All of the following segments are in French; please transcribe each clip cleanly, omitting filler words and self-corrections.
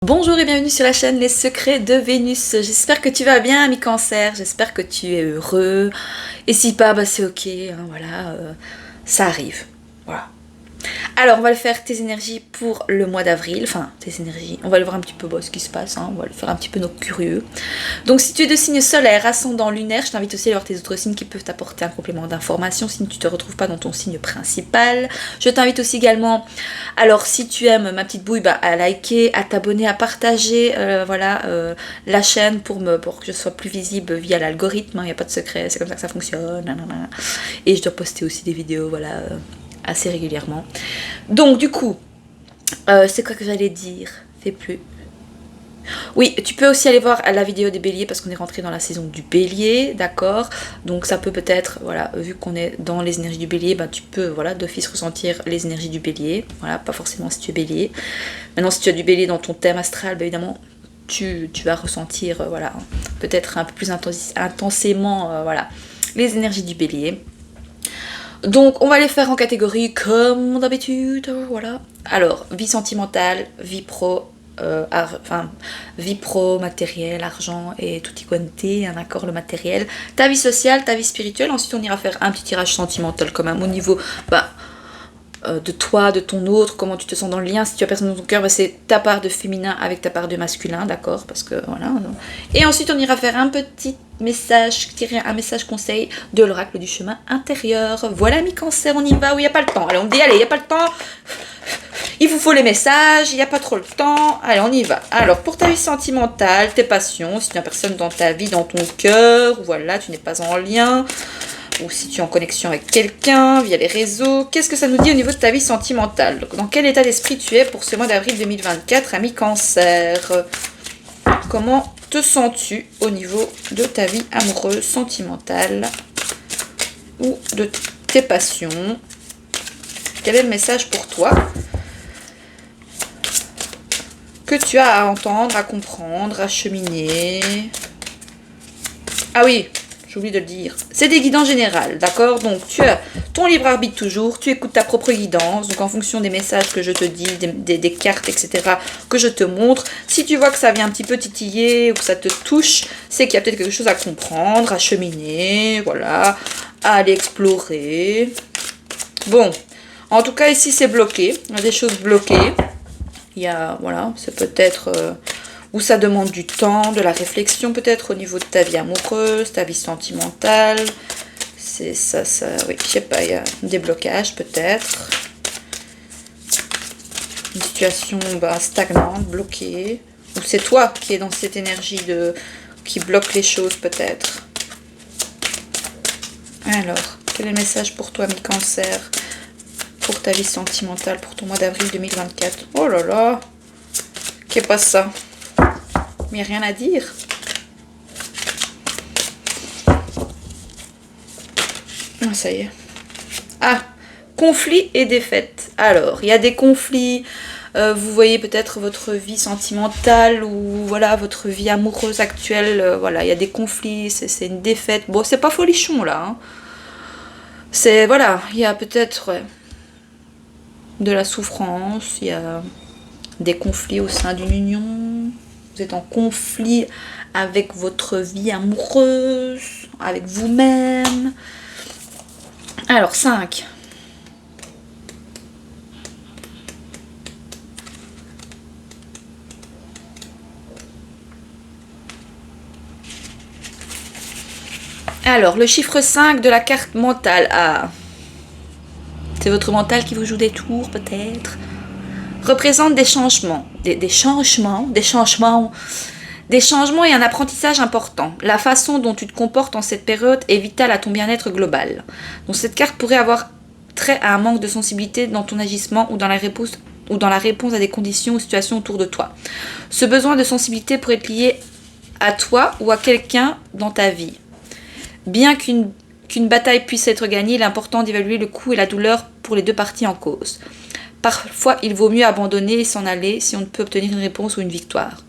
Bonjour et bienvenue sur la chaîne Les Secrets de Vénus. J'espère que tu vas bien, ami Cancer. J'espère que tu es heureux. Et si pas, bah c'est ok. Hein, voilà, ça arrive. Voilà. Alors, on va le faire tes énergies pour le mois d'avril. Enfin, tes énergies. On va le voir un petit peu ce qui se passe. Hein, on va le faire un petit peu nos curieux. Donc, si tu es de signe solaire, ascendant, lunaire, je t'invite aussi à voir tes autres signes qui peuvent t'apporter un complément d'information si tu ne te retrouves pas dans ton signe principal. Je t'invite aussi également, alors si tu aimes ma petite bouille, à liker, à t'abonner, à partager la chaîne pour que je sois plus visible via l'algorithme. Il n'y a pas de secret, c'est comme ça que ça fonctionne. Nanana. Et je dois poster aussi des vidéos, assez régulièrement. Donc du coup, c'est quoi que j'allais dire? C'est plus... Oui, tu peux aussi aller voir la vidéo des béliers parce qu'on est rentré dans la saison du bélier, d'accord? Donc ça peut peut-être, voilà, vu qu'on est dans les énergies du bélier, tu peux, d'office ressentir les énergies du bélier. Voilà, pas forcément si tu es bélier. Maintenant, si tu as du bélier dans ton thème astral, évidemment, tu vas ressentir, peut-être un peu plus intensément, les énergies du bélier. Donc on va les faire en catégorie comme d'habitude, voilà. Alors, vie sentimentale, vie pro, vie pro, matériel, argent et tutti quanti, un accord le matériel. Ta vie sociale, ta vie spirituelle, ensuite on ira faire un petit tirage sentimental quand même au niveau de toi, de ton autre, comment tu te sens dans le lien. Si tu as personne dans ton cœur, c'est ta part de féminin avec ta part de masculin, d'accord? Parce que voilà. Non. Et ensuite on ira faire un petit message, tirer un message conseil de l'oracle du chemin intérieur. Voilà, mi Cancer, on y va, où il n'y a pas le temps. Allez, on me dit, allez, il n'y a pas le temps. Il vous faut les messages, il n'y a pas trop le temps. Allez, on y va. Alors, pour ta vie sentimentale, tes passions, si tu n'as personne dans ta vie, dans ton cœur, voilà, tu n'es pas en lien, ou si tu es en connexion avec quelqu'un via les réseaux, qu'est-ce que ça nous dit au niveau de ta vie sentimentale? Dans quel état d'esprit tu es pour ce mois d'avril 2024, ami Cancer? Comment te sens-tu au niveau de ta vie amoureuse, sentimentale ou de tes passions? Quel est le message pour toi que tu as à entendre, à comprendre, à cheminer? Ah oui, j'oublie de le dire. C'est des guidances générales, d'accord? Donc, tu as ton libre arbitre toujours, tu écoutes ta propre guidance, donc en fonction des messages que je te dis, des cartes, etc., que je te montre. Si tu vois que ça vient un petit peu titiller ou que ça te touche, c'est qu'il y a peut-être quelque chose à comprendre, à cheminer, voilà, à aller explorer. Bon, en tout cas, ici, c'est bloqué. Il y a des choses bloquées. Il y a, c'est peut-être... où ça demande du temps, de la réflexion peut-être au niveau de ta vie amoureuse, ta vie sentimentale. C'est ça, oui, je sais pas, il y a des blocages peut-être. Une situation stagnante, bloquée. Ou c'est toi qui es dans cette énergie qui bloque les choses peut-être. Alors, quel est le message pour toi, mi Cancer, pour ta vie sentimentale, pour ton mois d'avril 2024? Oh là là, qu'est-ce pas ça? Mais il n'y a rien à dire. Ah, ça y est. Ah, conflit et défaite. Alors, il y a des conflits. Vous voyez peut-être votre vie sentimentale ou votre vie amoureuse actuelle. Il y a des conflits. C'est une défaite. Bon, c'est pas folichon là. Hein. C'est, il y a peut-être de la souffrance. Il y a des conflits au sein d'une union. Vous êtes en conflit avec votre vie amoureuse, avec vous-même. Alors, 5. Alors, le chiffre 5 de la carte mentale. Ah, c'est votre mental qui vous joue des tours, peut-être. Représente des changements. Des changements et un apprentissage important. La façon dont tu te comportes en cette période est vitale à ton bien-être global. Donc cette carte pourrait avoir trait à un manque de sensibilité dans ton agissement ou dans la réponse à des conditions ou situations autour de toi. Ce besoin de sensibilité pourrait être lié à toi ou à quelqu'un dans ta vie. Bien qu'une bataille puisse être gagnée, il est important d'évaluer le coût et la douleur pour les deux parties en cause. Parfois, il vaut mieux abandonner et s'en aller si on ne peut obtenir une réponse ou une victoire.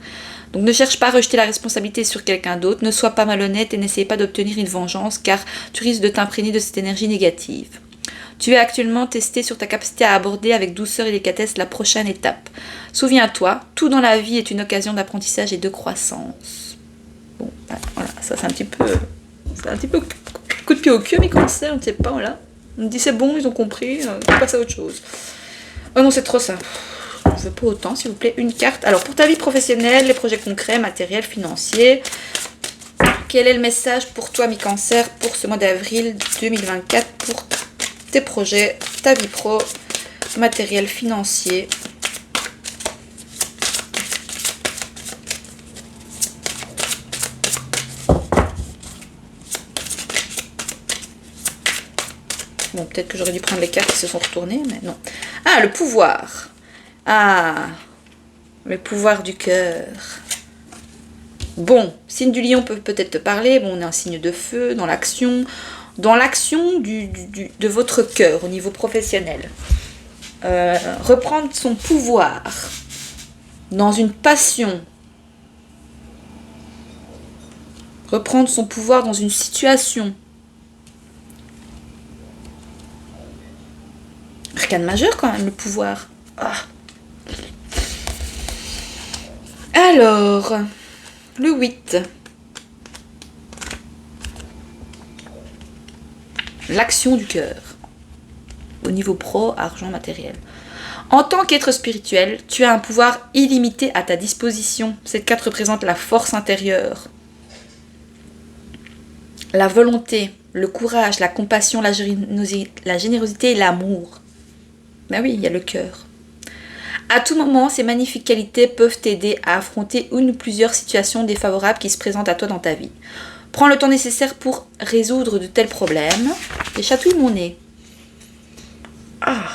Donc ne cherche pas à rejeter la responsabilité sur quelqu'un d'autre, ne sois pas malhonnête et n'essaye pas d'obtenir une vengeance car tu risques de t'imprégner de cette énergie négative. Tu es actuellement testé sur ta capacité à aborder avec douceur et délicatesse la prochaine étape. Souviens-toi, tout dans la vie est une occasion d'apprentissage et de croissance. Bon, voilà, ça c'est un petit peu coup de pied au cul, mes cancers, on ne sait pas, voilà. On me dit c'est bon, ils ont compris, on passe à autre chose. Oh non, c'est trop ça. Je veux pas autant, s'il vous plaît. Une carte. Alors, pour ta vie professionnelle, les projets concrets, matériels, financiers, quel est le message pour toi, mi-cancer, pour ce mois d'avril 2024, pour tes projets, ta vie pro, matériel, financier? Bon, peut-être que j'aurais dû prendre les cartes qui se sont retournées, mais non. Ah, le pouvoir. Ah, le pouvoir du cœur. Bon, signe du lion peut peut-être te parler. Bon, on est un signe de feu dans l'action. Dans l'action de votre cœur au niveau professionnel. Reprendre son pouvoir dans une passion. Reprendre son pouvoir dans une situation. Arcane majeur quand même, le pouvoir. Ah. Alors, le 8. L'action du cœur. Au niveau pro, argent, matériel. En tant qu'être spirituel, tu as un pouvoir illimité à ta disposition. Cette carte représente la force intérieure, la volonté, le courage, la compassion, la générosité et l'amour. Ben oui, il y a le cœur. À tout moment, ces magnifiques qualités peuvent t'aider à affronter une ou plusieurs situations défavorables qui se présentent à toi dans ta vie. Prends le temps nécessaire pour résoudre de tels problèmes. Et chatouille mon nez. Ah,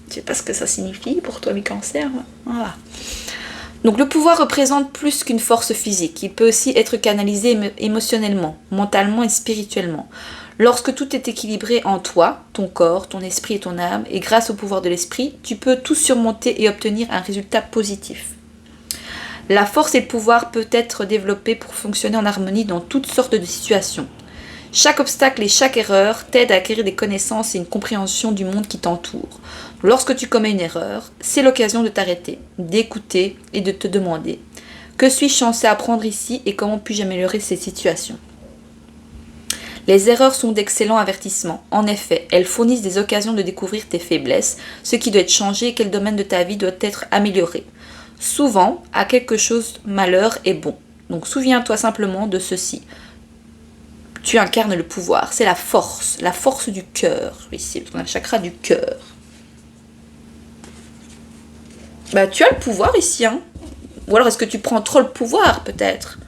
je sais pas ce que ça signifie pour toi, mes cancers. Voilà. Donc le pouvoir représente plus qu'une force physique. Il peut aussi être canalisé émotionnellement, mentalement et spirituellement. Lorsque tout est équilibré en toi, ton corps, ton esprit et ton âme, et grâce au pouvoir de l'esprit, tu peux tout surmonter et obtenir un résultat positif. La force et le pouvoir peuvent être développés pour fonctionner en harmonie dans toutes sortes de situations. Chaque obstacle et chaque erreur t'aident à acquérir des connaissances et une compréhension du monde qui t'entoure. Lorsque tu commets une erreur, c'est l'occasion de t'arrêter, d'écouter et de te demander « Que suis-je censé apprendre ici et comment puis-je améliorer ces situations ?» Les erreurs sont d'excellents avertissements. En effet, elles fournissent des occasions de découvrir tes faiblesses, ce qui doit être changé et quel domaine de ta vie doit être amélioré. Souvent, à quelque chose, malheur est bon. Donc souviens-toi simplement de ceci. Tu incarnes le pouvoir, c'est la force du cœur, ici, parce qu'on a le chakra du cœur. Bah, tu as le pouvoir ici, hein. Ou alors est-ce que tu prends trop le pouvoir, peut-être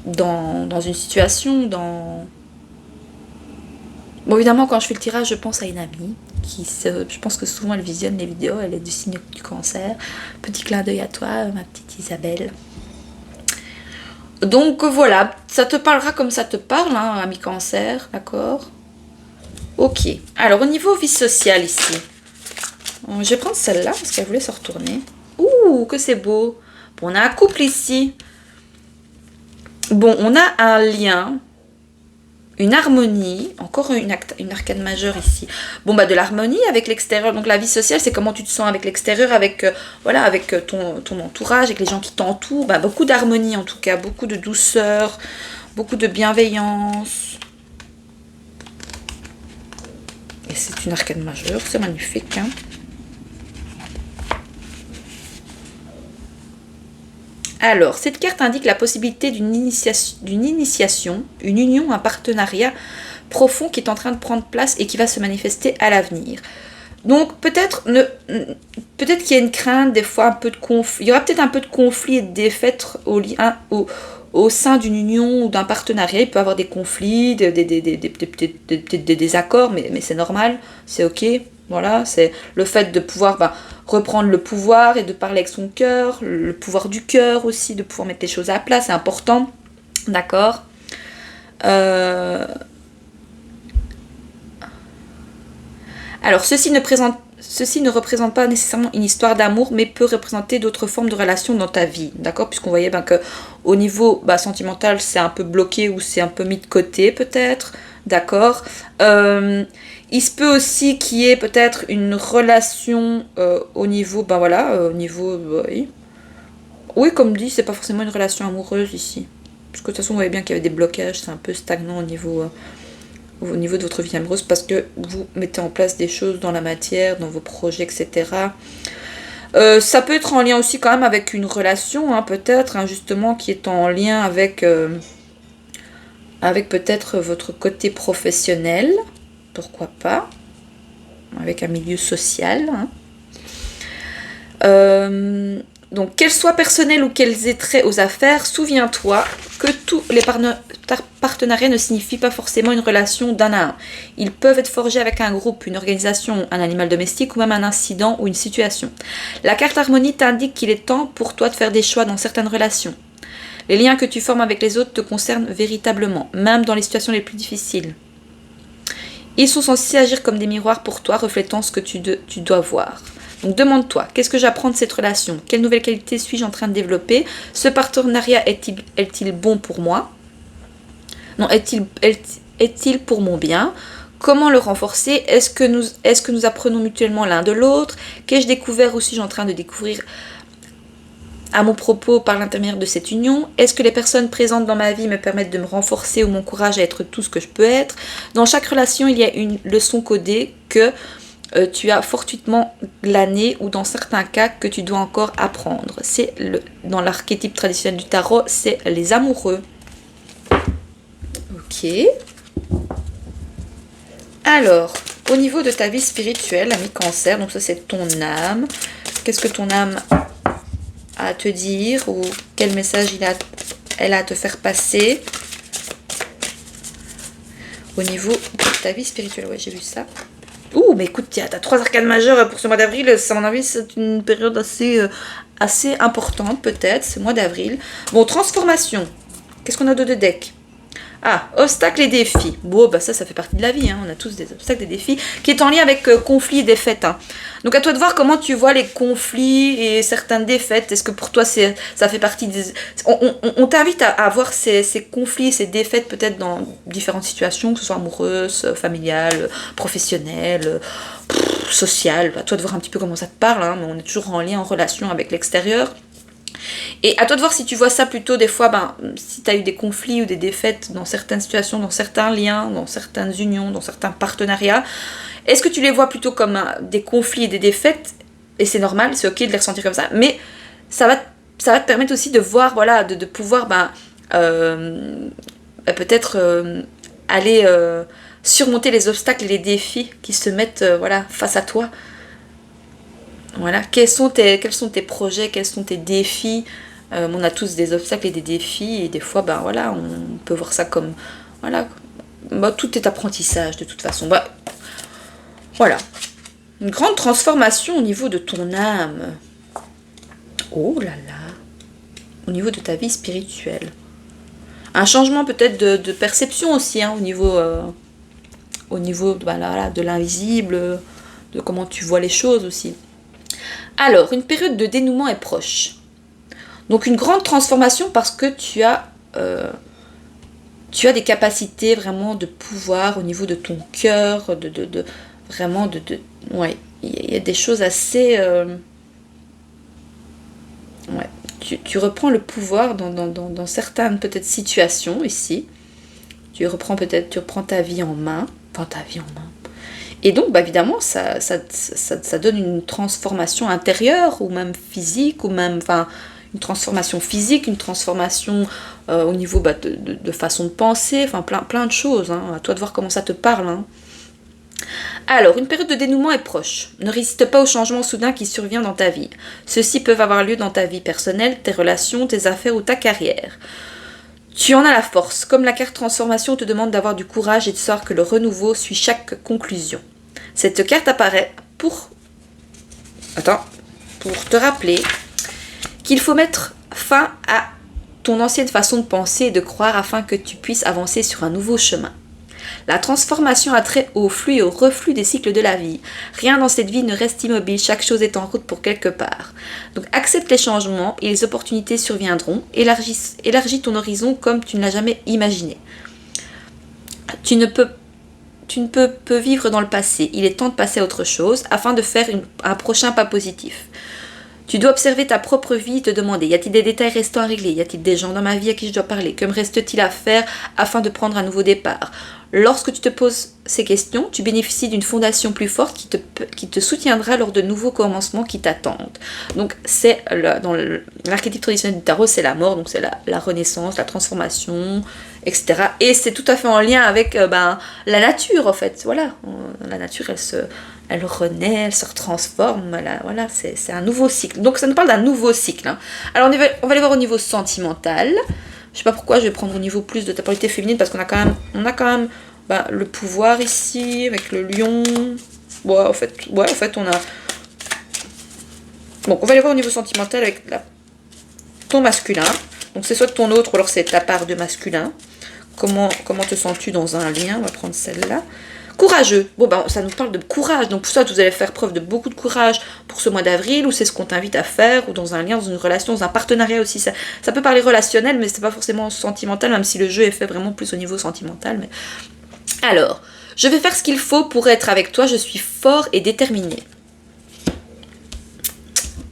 dans une situation, dans... Bon, évidemment, quand je fais le tirage, je pense à une amie, je pense que souvent elle visionne les vidéos, elle est du signe du cancer. Petit clin d'œil à toi, ma petite Isabelle. Donc voilà, ça te parlera comme ça te parle, hein, ami cancer, d'accord? Ok, alors au niveau vie sociale ici, je vais prendre celle-là parce qu'elle voulait se retourner. Ouh, que c'est beau. Bon, on a un couple ici. Bon, on a un lien, une harmonie, encore une arcane majeure ici. Bon, bah de l'harmonie avec l'extérieur. Donc la vie sociale, c'est comment tu te sens avec l'extérieur, avec voilà, avec ton entourage, avec les gens qui t'entourent. Bah, beaucoup d'harmonie en tout cas, beaucoup de douceur, beaucoup de bienveillance. Et c'est une arcane majeure, c'est magnifique, hein. Alors, cette carte indique la possibilité d'une initiation, une union, un partenariat profond qui est en train de prendre place et qui va se manifester à l'avenir. Donc, peut-être qu'il y a une crainte, des fois un peu de conflit. Il y aura peut-être un peu de conflit et de défaite au sein d'une union ou d'un partenariat. Il peut y avoir des conflits, des désaccords, mais c'est normal, c'est ok. Voilà, c'est le fait de pouvoir reprendre le pouvoir et de parler avec son cœur, le pouvoir du cœur aussi, de pouvoir mettre les choses à plat, c'est important, d'accord. Alors, ceci ne représente pas nécessairement une histoire d'amour, mais peut représenter d'autres formes de relations dans ta vie, d'accord, puisqu'on voyait que au niveau sentimental, c'est un peu bloqué ou c'est un peu mis de côté peut-être. D'accord. Il se peut aussi qu'il y ait peut-être une relation au niveau, ben voilà, au niveau, oui. Oui, comme dit, c'est pas forcément une relation amoureuse ici. Parce que de toute façon, vous voyez bien qu'il y avait des blocages, c'est un peu stagnant au niveau de votre vie amoureuse, parce que vous mettez en place des choses dans la matière, dans vos projets, etc. Ça peut être en lien aussi quand même avec une relation, hein, peut-être, hein, justement, qui est en lien avec peut-être votre côté professionnel, pourquoi pas, avec un milieu social. Hein. Donc, qu'elles soient personnelles ou qu'elles aient trait aux affaires, souviens-toi que tous les partenariats ne signifient pas forcément une relation d'un à un. Ils peuvent être forgés avec un groupe, une organisation, un animal domestique ou même un incident ou une situation. La carte harmonie t'indique qu'il est temps pour toi de faire des choix dans certaines relations. Les liens que tu formes avec les autres te concernent véritablement, même dans les situations les plus difficiles. Ils sont censés agir comme des miroirs pour toi, reflétant ce que tu dois voir. Donc demande-toi, qu'est-ce que j'apprends de cette relation? Quelle nouvelle qualité suis-je en train de développer? Ce partenariat est-il bon pour moi? Non, est-il pour mon bien? Comment le renforcer? Est-ce que nous apprenons mutuellement l'un de l'autre? Qu'ai-je découvert ou suis-je en train de découvrir à mon propos par l'intermédiaire de cette union? Est-ce que les personnes présentes dans ma vie me permettent de me renforcer ou m'encouragent à être tout ce que je peux être? Dans chaque relation, il y a une leçon codée que tu as fortuitement glané ou dans certains cas que tu dois encore apprendre. C'est dans l'archétype traditionnel du tarot, c'est les amoureux. Ok. Alors, au niveau de ta vie spirituelle, ami Cancer, donc ça c'est ton âme. Qu'est-ce que ton âme a à te dire ou quel message elle a à te faire passer au niveau de ta vie spirituelle? Ouais, j'ai vu ça. Ouh, mais écoute, t'as 3 arcanes majeures pour ce mois d'avril. À mon avis, c'est une période assez importante, peut-être, ce mois d'avril. Bon, transformation. Qu'est-ce qu'on a de deck? Ah, obstacles et défis. Bon, bah ça fait partie de la vie. Hein. On a tous des obstacles et des défis. Qui est en lien avec conflits et défaites. Hein. Donc à toi de voir comment tu vois les conflits et certaines défaites. Est-ce que pour toi, ça fait partie des... On t'invite à voir ces conflits, ces défaites peut-être dans différentes situations, que ce soit amoureuses, familiales, professionnelles, sociales. À toi de voir un petit peu comment ça te parle. Hein. Mais on est toujours en lien, en relation avec l'extérieur. Et à toi de voir si tu vois ça plutôt des fois, si tu as eu des conflits ou des défaites dans certaines situations, dans certains liens, dans certaines unions, dans certains partenariats, est-ce que tu les vois plutôt comme des conflits et des défaites? Et c'est normal, c'est ok de les ressentir comme ça, mais ça va te permettre aussi de voir, voilà, de pouvoir peut-être aller surmonter les obstacles et les défis qui se mettent voilà, face à toi. Voilà, quels sont tes projets, quels sont tes défis? On a tous des obstacles et des défis, et des fois, voilà, on peut voir ça comme, voilà, tout est apprentissage de toute façon. Voilà, une grande transformation au niveau de ton âme. Oh là là, au niveau de ta vie spirituelle. Un changement peut-être de perception aussi, hein, au niveau de l'invisible, de comment tu vois les choses aussi. Alors, une période de dénouement est proche. Donc une grande transformation parce que tu as des capacités vraiment de pouvoir au niveau de ton cœur, ouais, il y a des choses assez... ouais, tu reprends le pouvoir dans certaines peut-être situations ici. Tu reprends ta vie en main, enfin ta vie en main. Et donc, évidemment, ça donne une transformation intérieure, ou même physique, ou même, une transformation physique, une transformation au niveau de façon de penser, plein de choses. Hein. À toi de voir comment ça te parle. Hein. Alors, une période de dénouement est proche. Ne résiste pas au changement soudain qui survient dans ta vie. Ceux-ci peuvent avoir lieu dans ta vie personnelle, tes relations, tes affaires ou ta carrière. Tu en as la force. Comme la carte transformation te demande d'avoir du courage et de savoir que le renouveau suit chaque conclusion. Cette carte apparaît pour te rappeler qu'il faut mettre fin à ton ancienne façon de penser et de croire afin que tu puisses avancer sur un nouveau chemin. La transformation a trait au flux et au reflux des cycles de la vie. Rien dans cette vie ne reste immobile, chaque chose est en route pour quelque part. Donc accepte les changements et les opportunités surviendront. Élargis ton horizon comme tu ne l'as jamais imaginé. peux vivre dans le passé. Il est temps de passer à autre chose afin de faire un prochain pas positif. Tu dois observer ta propre vie et te demander, y a-t-il des détails restants à régler? Y a-t-il des gens dans ma vie à qui je dois parler? Que me reste-t-il à faire afin de prendre un nouveau départ? Lorsque tu te poses ces questions, tu bénéficies d'une fondation plus forte qui te soutiendra lors de nouveaux commencements qui t'attendent. Donc c'est dans l'archétype traditionnel du tarot, c'est la mort, donc c'est la renaissance, la transformation, etc. Et c'est tout à fait en lien avec la nature en fait. Voilà, la nature elle renaît, elle se retransforme, voilà, c'est un nouveau cycle. Donc ça nous parle d'un nouveau cycle. Hein. Alors on va aller voir au niveau sentimental. Je sais pas pourquoi je vais prendre au niveau plus de ta polarité féminine parce qu'on a quand même le pouvoir ici avec le lion. Bon, en fait on a... Donc on va aller voir au niveau sentimental avec ton masculin. Donc c'est soit ton autre ou alors c'est ta part de masculin. Comment te sens-tu dans un lien? On va prendre celle-là. Courageux. Bon, ça nous parle de courage. Donc, pour ça, vous allez faire preuve de beaucoup de courage pour ce mois d'avril, ou c'est ce qu'on t'invite à faire, ou dans un lien, dans une relation, dans un partenariat aussi. Ça peut parler relationnel, mais c'est pas forcément sentimental, même si le jeu est fait vraiment plus au niveau sentimental. Mais... Alors, je vais faire ce qu'il faut pour être avec toi. Je suis fort et déterminé.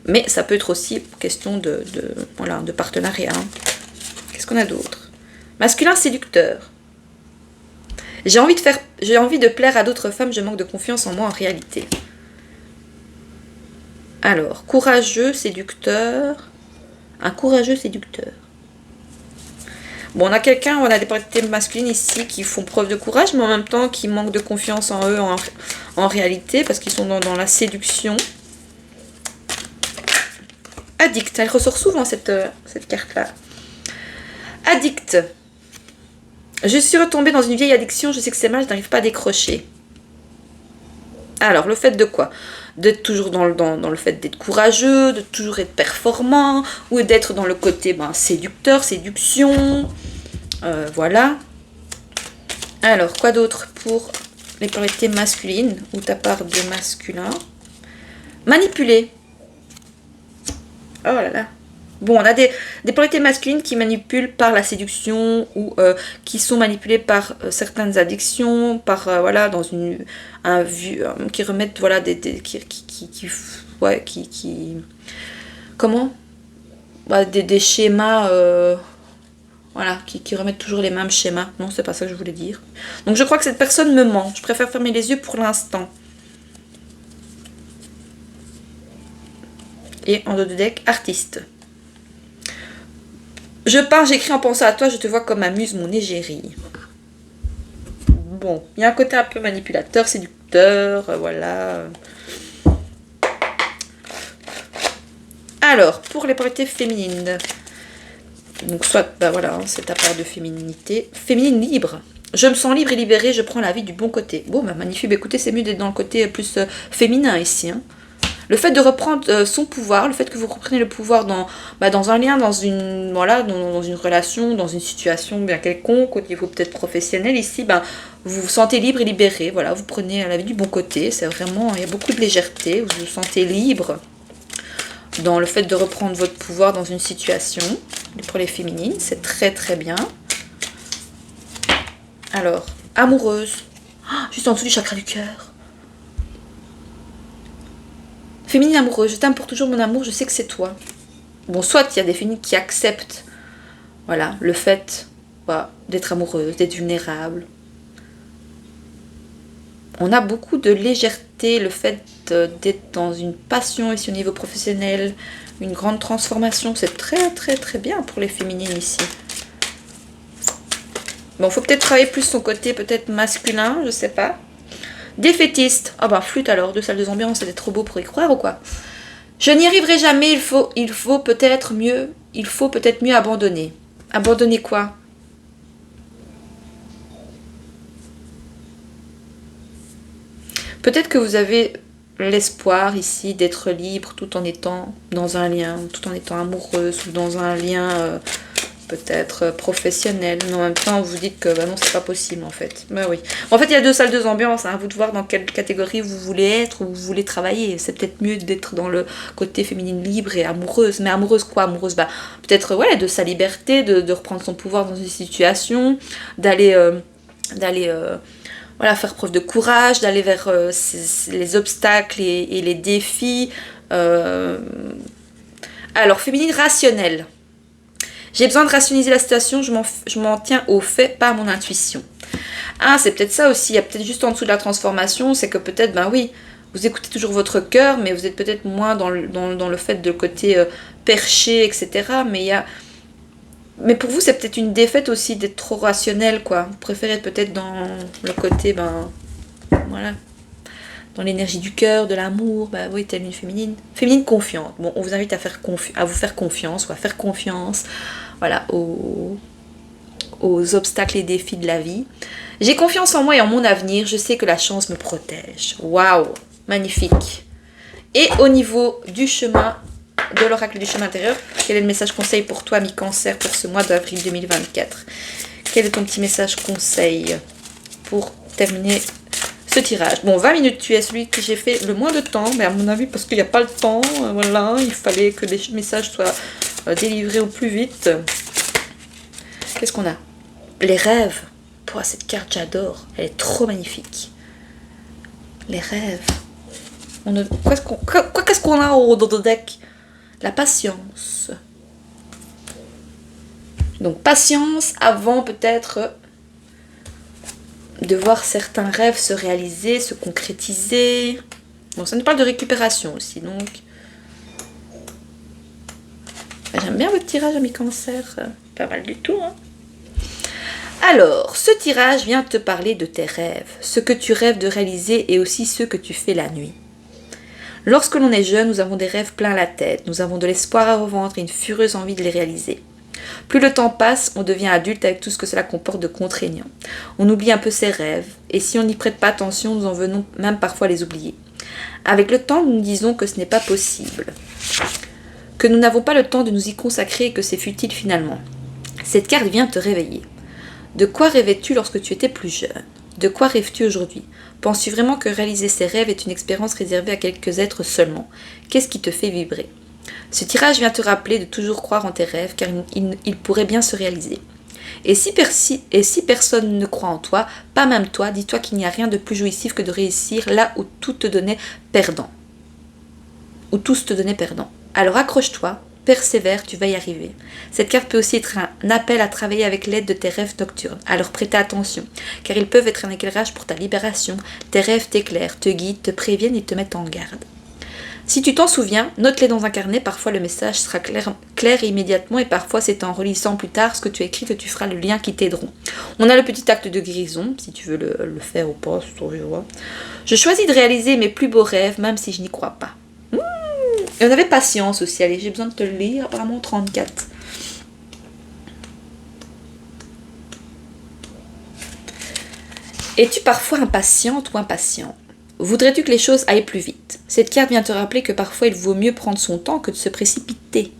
Mais ça peut être aussi question de partenariat. Hein. Qu'est-ce qu'on a d'autre? Masculin séducteur. J'ai envie de plaire à d'autres femmes, je manque de confiance en moi en réalité. Alors, courageux, séducteur. Un courageux séducteur. Bon, on a des polarités masculines ici qui font preuve de courage, mais en même temps qui manquent de confiance en eux en réalité, parce qu'ils sont dans la séduction. Addict, elle ressort souvent cette carte-là. Addict. Je suis retombée dans une vieille addiction, je sais que c'est mal, je n'arrive pas à décrocher. Alors, le fait de quoi? D'être toujours dans le fait d'être courageux, de toujours être performant, ou d'être dans le côté séducteur, séduction. Voilà. Alors, quoi d'autre pour les polarités masculines, ou ta part de masculin? Manipuler. Oh là là. Bon, on a des polarités masculines qui manipulent par la séduction ou qui sont manipulées par certaines addictions, par dans qui remettent comment des schémas qui remettent toujours les mêmes schémas. Non, c'est pas ça que je voulais dire. Donc je crois que cette personne me ment. Je préfère fermer les yeux pour l'instant. Et en dos de deck, artiste. Je peins, j'écris en pensant à toi, je te vois comme amuse mon égérie. Bon, il y a un côté un peu manipulateur, séducteur, voilà. Alors, pour les polarités féminines. Donc, soit, c'est ta part de féminité. Féminine libre. Je me sens libre et libérée, je prends la vie du bon côté. Bon, magnifique, écoutez, c'est mieux d'être dans le côté plus féminin ici, hein. Le fait de reprendre son pouvoir, le fait que vous reprenez le pouvoir dans un lien, dans une relation, dans une situation bien quelconque, au niveau peut-être professionnel, ici, vous vous sentez libre et libéré. Voilà, vous prenez la vie du bon côté. C'est vraiment, il y a beaucoup de légèreté. Vous vous sentez libre dans le fait de reprendre votre pouvoir dans une situation. Pour les féminines, c'est très très bien. Alors, amoureuse. Juste en dessous du chakra du cœur. Féminine amoureuse, je t'aime pour toujours mon amour, je sais que c'est toi. Bon, soit il y a des féminines qui acceptent le fait d'être amoureuse, d'être vulnérable. On a beaucoup de légèreté, le fait d'être dans une passion ici au niveau professionnel, une grande transformation, c'est très très très bien pour les féminines ici. Bon, faut peut-être travailler plus son côté peut-être masculin, je sais pas. Défaitiste. Flûte alors, 2 salles de ambiance, c'était trop beau pour y croire ou quoi? Je n'y arriverai jamais, il faut peut-être mieux abandonner. Abandonner quoi? Peut-être que vous avez l'espoir ici d'être libre tout en étant dans un lien, tout en étant amoureuse ou dans un lien peut-être professionnel, mais en même temps vous dites que non, c'est pas possible en fait. Oui. En fait, il y a 2 salles de ambiance, hein, à vous de voir dans quelle catégorie vous voulez être ou vous voulez travailler. C'est peut-être mieux d'être dans le côté féminine libre et amoureuse. Mais amoureuse quoi? Amoureuse, peut-être de sa liberté, de reprendre son pouvoir dans une situation, d'aller d'aller voilà, faire preuve de courage, d'aller vers les obstacles et les défis. Alors, féminine rationnelle. J'ai besoin de rationaliser la situation, je m'en tiens aux faits, pas à mon intuition. Ah, c'est peut-être ça aussi, il y a peut-être juste en dessous de la transformation, c'est que peut-être, ben oui, vous écoutez toujours votre cœur, mais vous êtes peut-être moins dans le fait de côté perché, etc. Mais pour vous, c'est peut-être une défaite aussi d'être trop rationnel, quoi. Vous préférez être peut-être dans le côté, ben, voilà, dans l'énergie du cœur, de l'amour, bah oui, telle une féminine. Féminine confiante. Bon, on vous invite à vous faire confiance, ou à faire confiance, voilà, aux obstacles et défis de la vie. J'ai confiance en moi et en mon avenir, je sais que la chance me protège. Waouh, magnifique. Et au niveau du chemin, de l'oracle du chemin intérieur, quel est le message conseil pour toi, mi-cancer, pour ce mois d'avril 2024? Quel est ton petit message conseil pour terminer ce tirage? Bon, 20 minutes, tu es celui que j'ai fait le moins de temps, mais à mon avis, parce qu'il n'y a pas le temps, voilà, il fallait que les messages soient délivrés au plus vite. Qu'est-ce qu'on a? Les rêves. Pouah, cette carte, j'adore. Elle est trop magnifique. Les rêves. Qu'est-ce qu'on a au dos de deck? La patience. Donc, patience avant peut-être de voir certains rêves se réaliser, se concrétiser. Bon, ça nous parle de récupération aussi, donc. J'aime bien votre tirage, ami cancer. Pas mal du tout, hein. Alors, ce tirage vient te parler de tes rêves, ce que tu rêves de réaliser et aussi ceux que tu fais la nuit. Lorsque l'on est jeune, nous avons des rêves plein la tête, nous avons de l'espoir au ventre et une furieuse envie de les réaliser. Plus le temps passe, on devient adulte avec tout ce que cela comporte de contraignant. On oublie un peu ses rêves, et si on n'y prête pas attention, nous en venons même parfois à les oublier. Avec le temps, nous nous disons que ce n'est pas possible, que nous n'avons pas le temps de nous y consacrer et que c'est futile finalement. Cette carte vient te réveiller. De quoi rêvais-tu lorsque tu étais plus jeune? De quoi rêves-tu aujourd'hui? Penses-tu vraiment que réaliser ses rêves est une expérience réservée à quelques êtres seulement? Qu'est-ce qui te fait vibrer? Ce tirage vient te rappeler de toujours croire en tes rêves car ils pourraient bien se réaliser. Et si personne ne croit en toi, pas même toi, dis-toi qu'il n'y a rien de plus jouissif que de réussir là où tout te donnait perdant. Où tous te donnaient perdant. Alors accroche-toi, persévère, tu vas y arriver. Cette carte peut aussi être un appel à travailler avec l'aide de tes rêves nocturnes. Alors prêtez attention, car ils peuvent être un éclairage pour ta libération. Tes rêves t'éclairent, te guident, te préviennent et te mettent en garde. Si tu t'en souviens, note-les dans un carnet, parfois le message sera clair immédiatement et parfois c'est en relisant plus tard ce que tu as écrit que tu feras le lien qui t'aideront. On a le petit acte de guérison, si tu veux le faire ou pas, c'est ton choix. Je choisis de réaliser mes plus beaux rêves, même si je n'y crois pas. Et on avait patience aussi, allez, j'ai besoin de te le lire, apparemment 34. Es-tu parfois impatiente ou impatient? Voudrais-tu que les choses aillent plus vite? Cette carte vient te rappeler que parfois il vaut mieux prendre son temps que de se précipiter.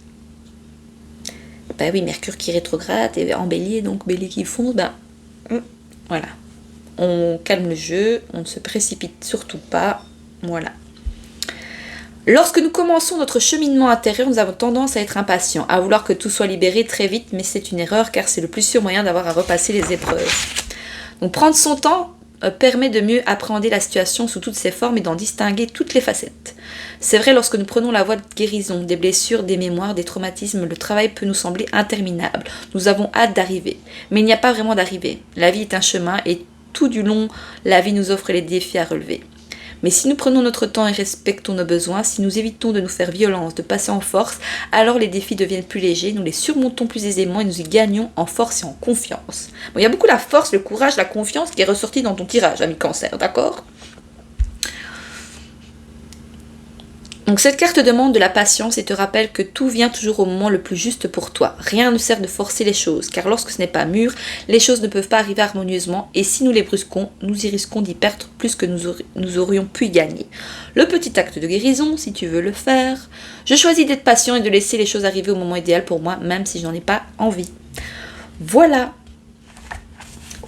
Ben oui, Mercure qui rétrograde et en bélier, donc bélier qui fonce, voilà. On calme le jeu, on ne se précipite surtout pas, voilà. Lorsque nous commençons notre cheminement intérieur, nous avons tendance à être impatients, à vouloir que tout soit libéré très vite, mais c'est une erreur car c'est le plus sûr moyen d'avoir à repasser les épreuves. Donc prendre son temps permet de mieux appréhender la situation sous toutes ses formes et d'en distinguer toutes les facettes. C'est vrai lorsque nous prenons la voie de guérison, des blessures, des mémoires, des traumatismes, le travail peut nous sembler interminable. Nous avons hâte d'arriver, mais il n'y a pas vraiment d'arrivée. La vie est un chemin et tout du long, la vie nous offre les défis à relever. Mais si nous prenons notre temps et respectons nos besoins, si nous évitons de nous faire violence, de passer en force, alors les défis deviennent plus légers, nous les surmontons plus aisément et nous y gagnons en force et en confiance. Bon, il y a beaucoup la force, le courage, la confiance qui est ressorti dans ton tirage, ami Cancer, d'accord ? Donc cette carte demande de la patience et te rappelle que tout vient toujours au moment le plus juste pour toi. Rien ne sert de forcer les choses, car lorsque ce n'est pas mûr, les choses ne peuvent pas arriver harmonieusement et si nous les brusquons, nous y risquons d'y perdre plus que nous aurions pu y gagner. Le petit acte de guérison, si tu veux le faire. Je choisis d'être patient et de laisser les choses arriver au moment idéal pour moi, même si je n'en ai pas envie. Voilà.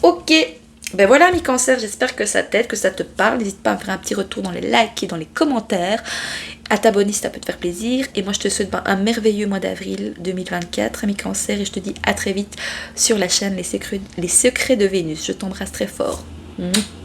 Ok. Ben voilà mes cancers, j'espère que ça t'aide, que ça te parle. N'hésite pas à me faire un petit retour dans les likes et dans les commentaires. à t'abonner si ça peut te faire plaisir. Et moi je te souhaite un merveilleux mois d'avril 2024, ami Cancer, et je te dis à très vite sur la chaîne Les Secrets de Vénus. Je t'embrasse très fort. Mouah.